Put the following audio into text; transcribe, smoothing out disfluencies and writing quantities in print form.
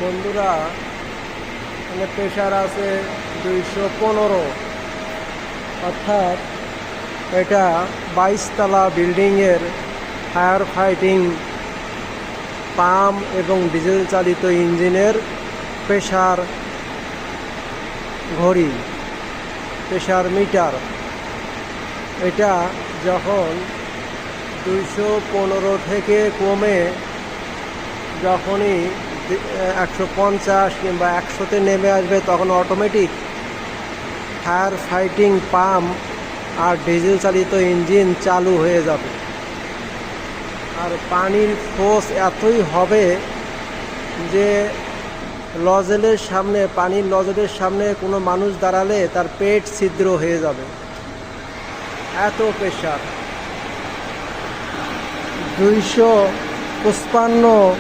বন্ধুরা, এখানে প্রেশার আছে 215, অর্থাৎ এটা 22 তলা বিল্ডিংয়ের ফায়ার ফাইটিং পাম্প এবং ডিজেল চালিত ইঞ্জিনের প্রেশার ঘড়ি, প্রেশার মিটার। এটা যখন 215 থেকে কমে যখনই 150 কিংবা 100-তে নেমে আসবে, তখন অটোমেটিক ফায়ার ফাইটিং পাম্প আর ডিজেল চালিত ইঞ্জিন চালু হয়ে যাবে। আর পানির ফোর্স এতই হবে যে পানির লজেলের সামনে কোনো মানুষ দাঁড়ালে তার পেট ছিদ্র হয়ে যাবে, এত প্রেশার। 255